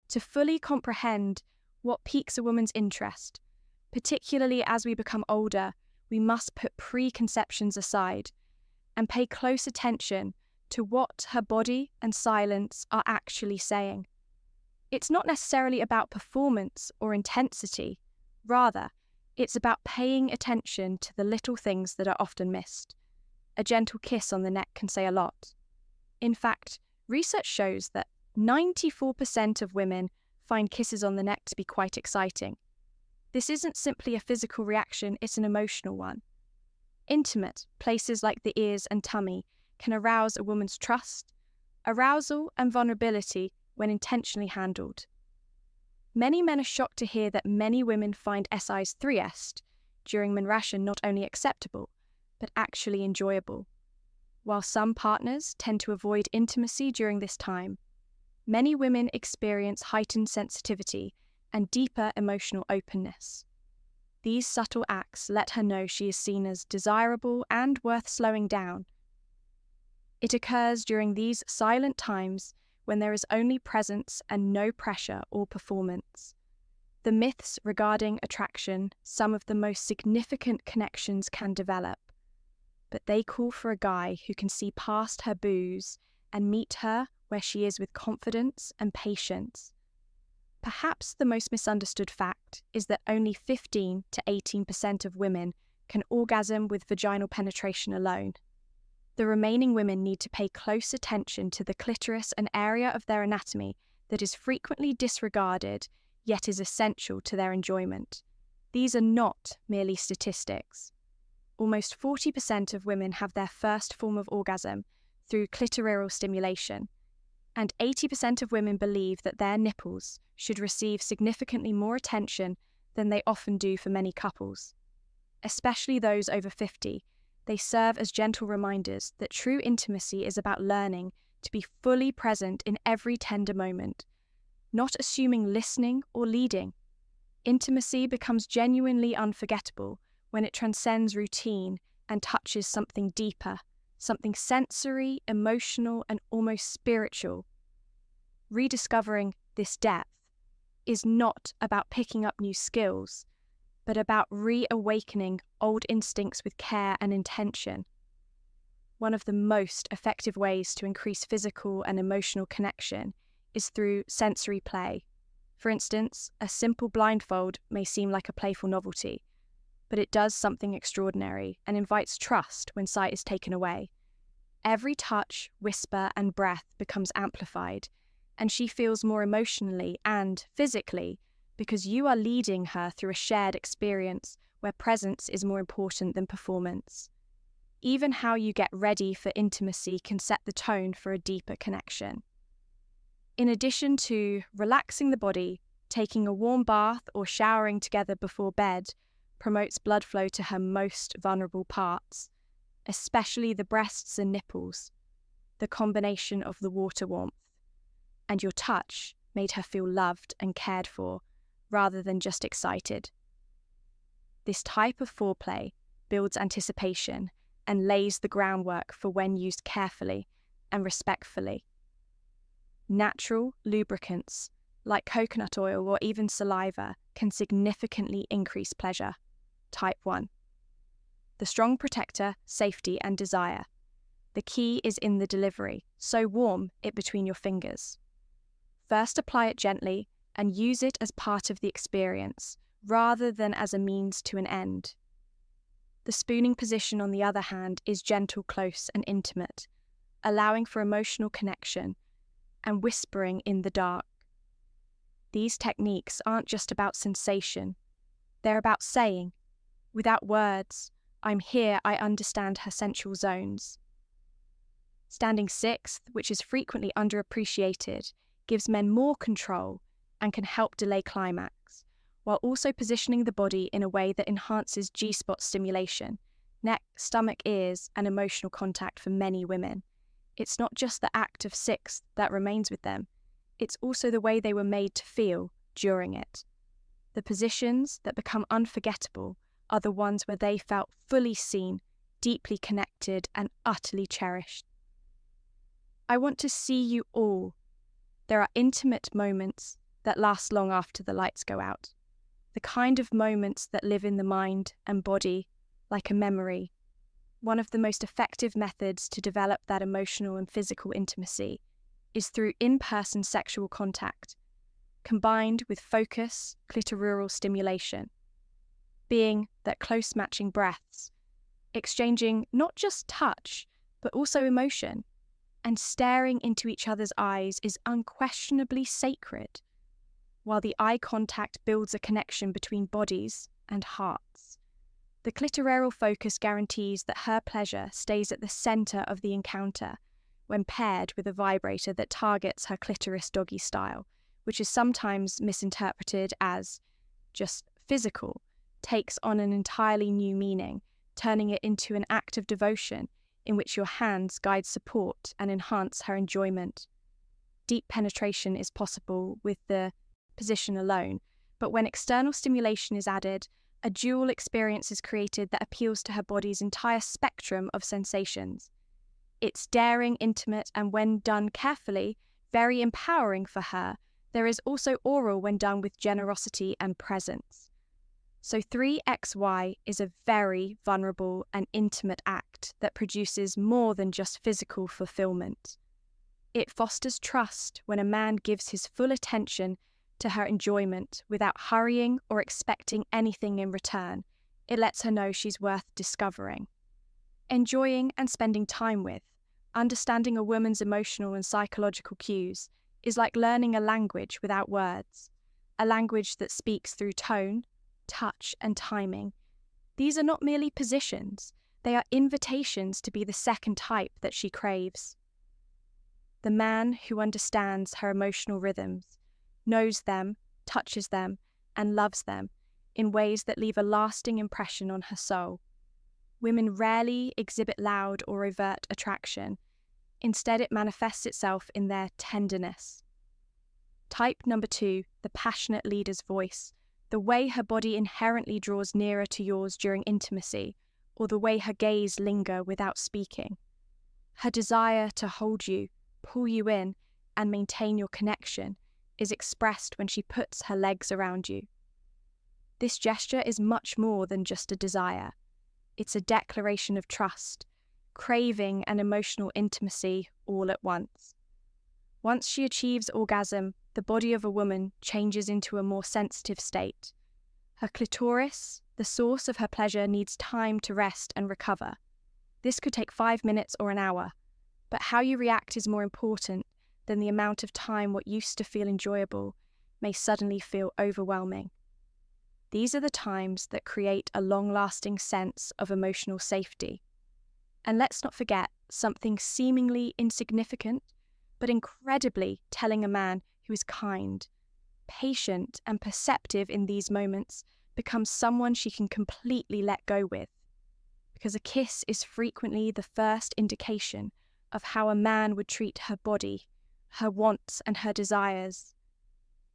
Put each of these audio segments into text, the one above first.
To fully comprehend what piques a woman's interest, particularly as we become older, we must put preconceptions aside and pay close attention to what her body and silence are actually saying. It's not necessarily about performance or intensity. Rather, it's about paying attention to the little things that are often missed. A gentle kiss on the neck can say a lot. In fact, research shows that 94% of women find kisses on the neck to be quite exciting. This isn't simply a physical reaction, it's an emotional one. Intimate places like the ears and tummy can arouse a woman's trust, arousal, and vulnerability when intentionally handled. Many men are shocked to hear that many women find SI's 3est during menstruation not only acceptable, but actually enjoyable. While some partners tend to avoid intimacy during this time, many women experience heightened sensitivity and deeper emotional openness. These subtle acts let her know she is seen as desirable and worth slowing down. It occurs during these silent times when there is only presence and no pressure or performance. The myths regarding attraction, some of the most significant connections can develop, but they call for a guy who can see past her booze and meet her where she is with confidence and patience. Perhaps the most misunderstood fact is that only 15 to 18% of women can orgasm with vaginal penetration alone. The remaining women need to pay close attention to the clitoris, an area of their anatomy that is frequently disregarded, yet is essential to their enjoyment. These are not merely statistics. Almost 40% of women have their first form of orgasm through clitoral stimulation, and 80% of women believe that their nipples should receive significantly more attention than they often do for many couples. Especially those over 50, they serve as gentle reminders that true intimacy is about learning to be fully present in every tender moment, not assuming listening or leading. Intimacy becomes genuinely unforgettable when it transcends routine and touches something deeper, something sensory, emotional, and almost spiritual. Rediscovering this depth is not about picking up new skills, but about reawakening old instincts with care and intention. One of the most effective ways to increase physical and emotional connection is through sensory play. For instance, a simple blindfold may seem like a playful novelty, but it does something extraordinary and invites trust when sight is taken away. Every touch, whisper, and breath becomes amplified, and she feels more emotionally and physically because you are leading her through a shared experience where presence is more important than performance. Even how you get ready for intimacy can set the tone for a deeper connection. In addition to relaxing the body, taking a warm bath or showering together before bed promotes blood flow to her most vulnerable parts, especially the breasts and nipples. The combination of the water warmth and your touch made her feel loved and cared for, rather than just excited. This type of foreplay builds anticipation and lays the groundwork for when used carefully and respectfully. Natural lubricants, like coconut oil or even saliva, can significantly increase pleasure. Type 1. The strong protector, safety, and desire. The key is in the delivery, so warm it between your fingers. First apply it gently and use it as part of the experience, rather than as a means to an end. The spooning position, on the other hand, is gentle, close, and intimate, allowing for emotional connection and whispering in the dark. These techniques aren't just about sensation, they're about saying, without words, I'm here, I understand her sensual zones. Standing sixth, which is frequently underappreciated, gives men more control and can help delay climax, while also positioning the body in a way that enhances G-spot stimulation, neck, stomach, ears, and emotional contact for many women. It's not just the act of sixth that remains with them, it's also the way they were made to feel during it. The positions that become unforgettable are the ones where they felt fully seen, deeply connected, and utterly cherished. I want to see you all. There are intimate moments that last long after the lights go out. The kind of moments that live in the mind and body like a memory. One of the most effective methods to develop that emotional and physical intimacy is through in-person sexual contact, combined with focus, clitoral stimulation, being that close matching breaths, exchanging not just touch, but also emotion, and staring into each other's eyes is unquestionably sacred, while the eye contact builds a connection between bodies and hearts. The clitoral focus guarantees that her pleasure stays at the center of the encounter when paired with a vibrator that targets her clitoris doggy style, which is sometimes misinterpreted as just physical, takes on an entirely new meaning, turning it into an act of devotion in which your hands guide support and enhance her enjoyment. Deep penetration is possible with the position alone, but when external stimulation is added, a dual experience is created that appeals to her body's entire spectrum of sensations. It's daring, intimate, and when done carefully, very empowering for her. There is also oral when done with generosity and presence. So 3XY is a very vulnerable and intimate act that produces more than just physical fulfillment. It fosters trust when a man gives his full attention to her enjoyment without hurrying or expecting anything in return. It lets her know she's worth discovering, enjoying, and spending time with. Understanding a woman's emotional and psychological cues is like learning a language without words, a language that speaks through tone, touch, and timing. These are not merely positions, they are invitations to be the second type that she craves. The man who understands her emotional rhythms, knows them, touches them, and loves them in ways that leave a lasting impression on her soul. Women rarely exhibit loud or overt attraction. Instead, it manifests itself in their tenderness. Type number 2, the passionate leader's voice, the way her body inherently draws nearer to yours during intimacy, or the way her gaze linger without speaking. Her desire to hold you, pull you in, and maintain your connection is expressed when she puts her legs around you. This gesture is much more than just a desire. It's a declaration of trust, craving, and emotional intimacy all at once. Once she achieves orgasm, the body of a woman changes into a more sensitive state. Her clitoris, the source of her pleasure, needs time to rest and recover. This could take 5 minutes or an hour, but how you react is more important than the amount of time what used to feel enjoyable may suddenly feel overwhelming. These are the times that create a long-lasting sense of emotional safety. And let's not forget, something seemingly insignificant, but incredibly telling a man who is kind, patient, and perceptive in these moments becomes someone she can completely let go with. Because a kiss is frequently the first indication of how a man would treat her body, her wants, and her desires.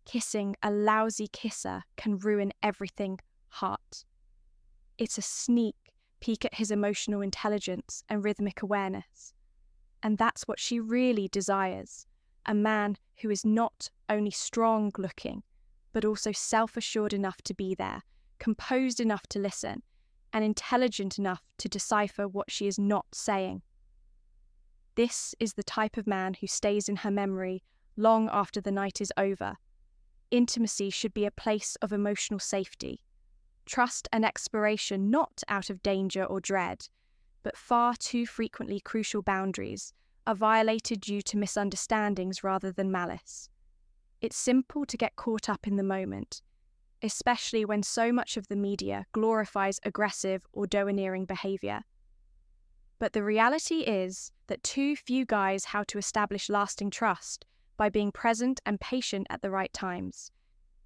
Kissing a lousy kisser can ruin everything heart. It's a sneak peek at his emotional intelligence and rhythmic awareness. And that's what she really desires, a man who is not only strong-looking, but also self-assured enough to be there, composed enough to listen, and intelligent enough to decipher what she is not saying. This is the type of man who stays in her memory long after the night is over. Intimacy should be a place of emotional safety, trust and exploration, not out of danger or dread, but far too frequently crucial boundaries are violated due to misunderstandings rather than malice. It's simple to get caught up in the moment, especially when so much of the media glorifies aggressive or domineering behavior. But the reality is that too few guys how to establish lasting trust by being present and patient at the right times.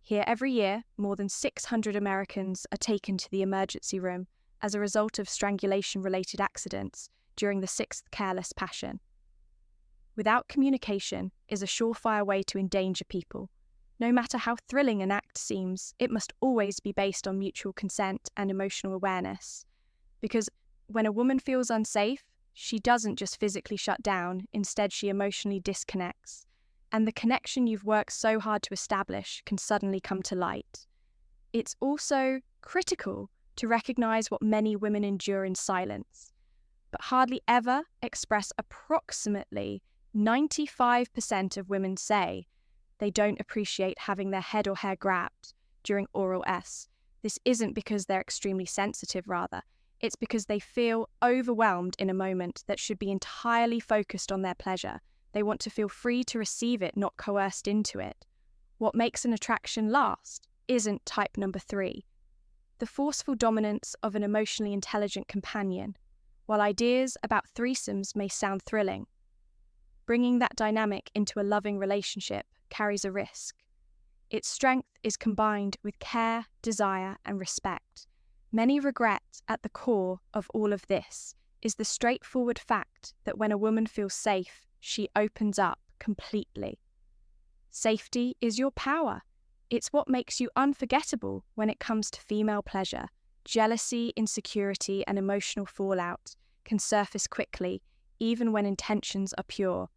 Here every year, more than 600 Americans are taken to the emergency room as a result of strangulation-related accidents during the 6th careless passion. Without communication is a surefire way to endanger people. No matter how thrilling an act seems, it must always be based on mutual consent and emotional awareness. Because when a woman feels unsafe, she doesn't just physically shut down, instead she emotionally disconnects. and the connection you've worked so hard to establish can suddenly come to light. It's also critical to recognize what many women endure in silence, but hardly ever express. Approximately 95% of women say they don't appreciate having their head or hair grabbed during oral S. This isn't because they're extremely sensitive, rather. It's because they feel overwhelmed in a moment that should be entirely focused on their pleasure. They want to feel free to receive it, not coerced into it. What makes an attraction last isn't type number 3, the forceful dominance of an emotionally intelligent companion. While ideas about threesomes may sound thrilling, bringing that dynamic into a loving relationship carries a risk. Its strength is combined with care, desire, and respect. Many regret at the core of all of this is the straightforward fact that when a woman feels safe, she opens up completely. Safety is your power. It's what makes you unforgettable when it comes to female pleasure. Jealousy, insecurity, and emotional fallout can surface quickly, even when intentions are pure.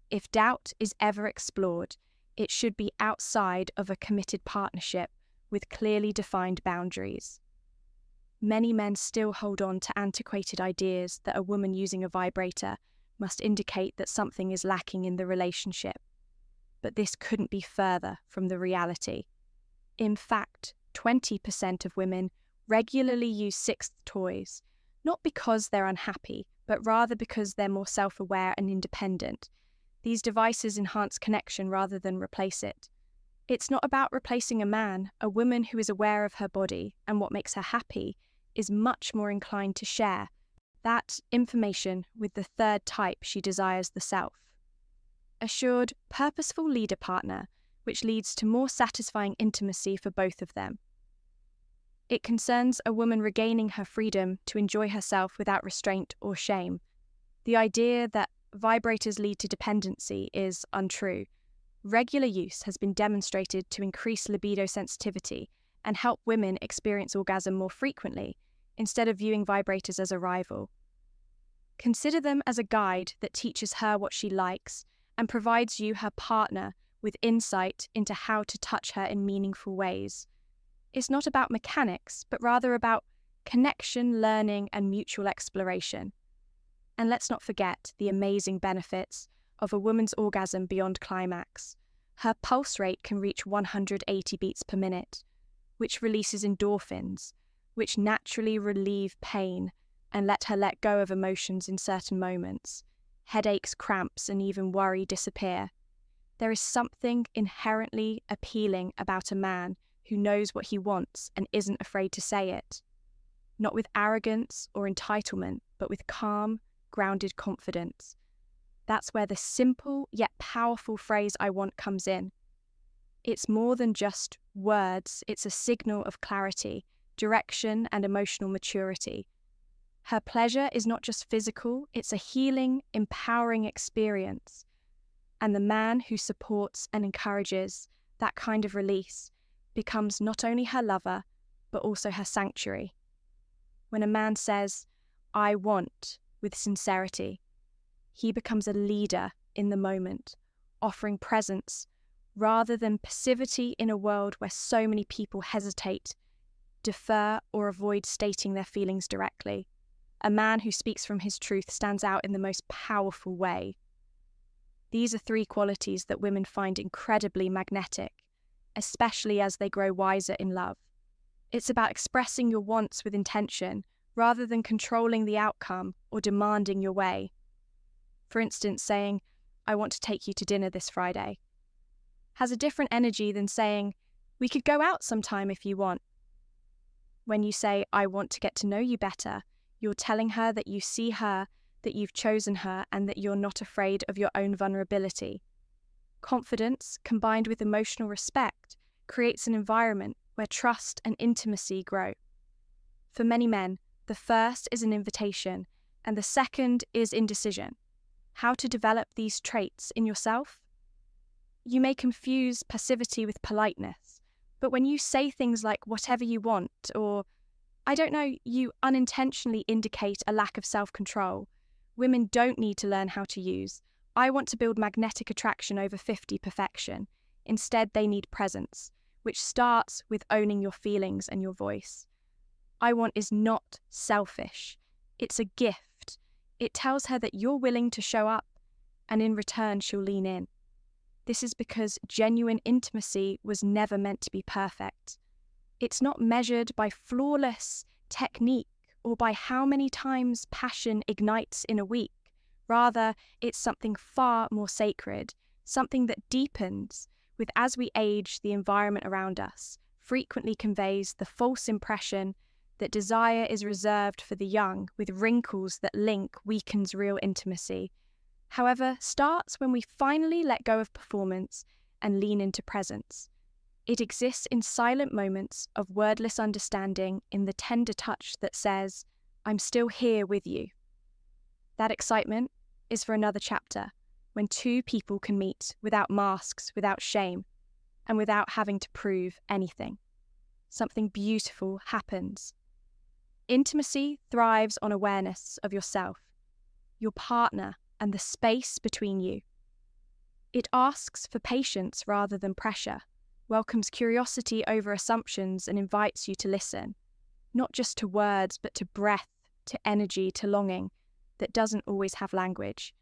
If doubt is ever explored, it should be outside of a committed partnership with clearly defined boundaries. Many men still hold on to antiquated ideas that a woman using a vibrator must indicate that something is lacking in the relationship. But this couldn't be further from the reality. In fact, 20% of women regularly use sixth toys, not because they're unhappy, but rather because they're more self-aware and independent. These devices enhance connection rather than replace it. It's not about replacing a man. A woman who is aware of her body and what makes her happy is much more inclined to share that information with the third type she desires, the self. Assured, purposeful leader partner, which leads to more satisfying intimacy for both of them. It concerns a woman regaining her freedom to enjoy herself without restraint or shame. The idea that vibrators lead to dependency is untrue. Regular use has been demonstrated to increase libido sensitivity and help women experience orgasm more frequently, instead of viewing vibrators as a rival. Consider them as a guide that teaches her what she likes and provides you, her partner, with insight into how to touch her in meaningful ways. It's not about mechanics, but rather about connection, learning, and mutual exploration. And let's not forget the amazing benefits of a woman's orgasm beyond climax. Her pulse rate can reach 180 beats per minute, which releases endorphins, which naturally relieve pain and let her let go of emotions in certain moments. Headaches, cramps, and even worry disappear. There is something inherently appealing about a man who knows what he wants and isn't afraid to say it. Not with arrogance or entitlement, but with calm, grounded confidence. That's where the simple yet powerful phrase "I want" comes in. It's more than just words, it's a signal of clarity, direction, and emotional maturity. Her pleasure is not just physical, it's a healing, empowering experience. And the man who supports and encourages that kind of release becomes not only her lover, but also her sanctuary. When a man says, "I want," with sincerity, he becomes a leader in the moment, offering presence rather than passivity in a world where so many people hesitate, defer, or avoid stating their feelings directly. A man who speaks from his truth stands out in the most powerful way. These are 3 qualities that women find incredibly magnetic, especially as they grow wiser in love. It's about expressing your wants with intention, rather than controlling the outcome or demanding your way. For instance, saying, "I want to take you to dinner this Friday," has a different energy than saying, "We could go out sometime if you want." When you say, "I want to get to know you better," you're telling her that you see her, that you've chosen her, and that you're not afraid of your own vulnerability. Confidence, combined with emotional respect, creates an environment where trust and intimacy grow. For many men, the first is an invitation, and the second is indecision. How to develop these traits in yourself? You may confuse passivity with politeness, but when you say things like "whatever you want" or "I don't know," you unintentionally indicate a lack of self-control. Women don't need to learn how to use. I want to build magnetic attraction over 50 perfection. Instead, they need presence, which starts with owning your feelings and your voice. I want is not selfish. It's a gift. It tells her that you're willing to show up, and in return, she'll lean in. This is because genuine intimacy was never meant to be perfect. It's not measured by flawless technique or by how many times passion ignites in a week. Rather, it's something far more sacred, something that deepens with as we age. The environment around us frequently conveys the false impression that desire is reserved for the young, with wrinkles that link weakens real intimacy. However, starts when we finally let go of performance and lean into presence. It exists in silent moments of wordless understanding, in the tender touch that says, "I'm still here with you." That excitement is for another chapter, when two people can meet without masks, without shame, and without having to prove anything. Something beautiful happens. Intimacy thrives on awareness of yourself, your partner, and the space between you. It asks for patience rather than pressure, welcomes curiosity over assumptions, and invites you to listen, not just to words, but to breath, to energy, to longing that doesn't always have language.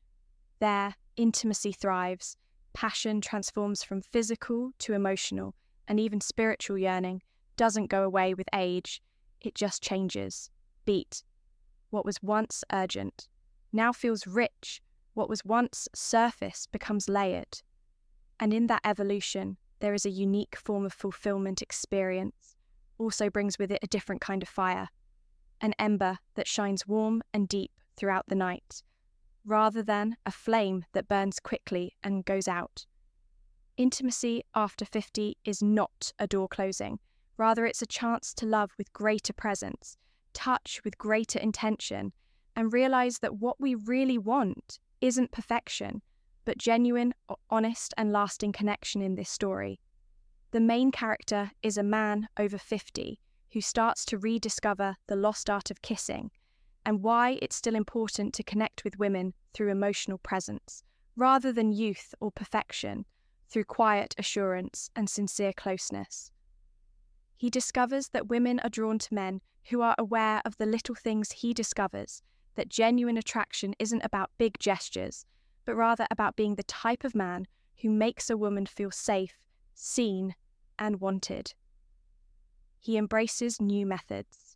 There, intimacy thrives. Passion transforms from physical to emotional, and even spiritual yearning doesn't go away with age. It just changes. Beat. What was once urgent now feels rich. What was once surface becomes layered. And in that evolution, there is a unique form of fulfillment. Experience also brings with it a different kind of fire, an ember that shines warm and deep throughout the night, rather than a flame that burns quickly and goes out. Intimacy after 50 is not a door closing. Rather, it's a chance to love with greater presence, touch with greater intention, and realize that what we really want isn't perfection, but genuine, honest, and lasting connection in this story. The main character is a man over 50 who starts to rediscover the lost art of kissing and why it's still important to connect with women through emotional presence, rather than youth or perfection, through quiet assurance and sincere closeness. He discovers that women are drawn to men who are aware of the little things he discovers, that genuine attraction isn't about big gestures, but rather about being the type of man who makes a woman feel safe, seen, and wanted. He embraces new methods.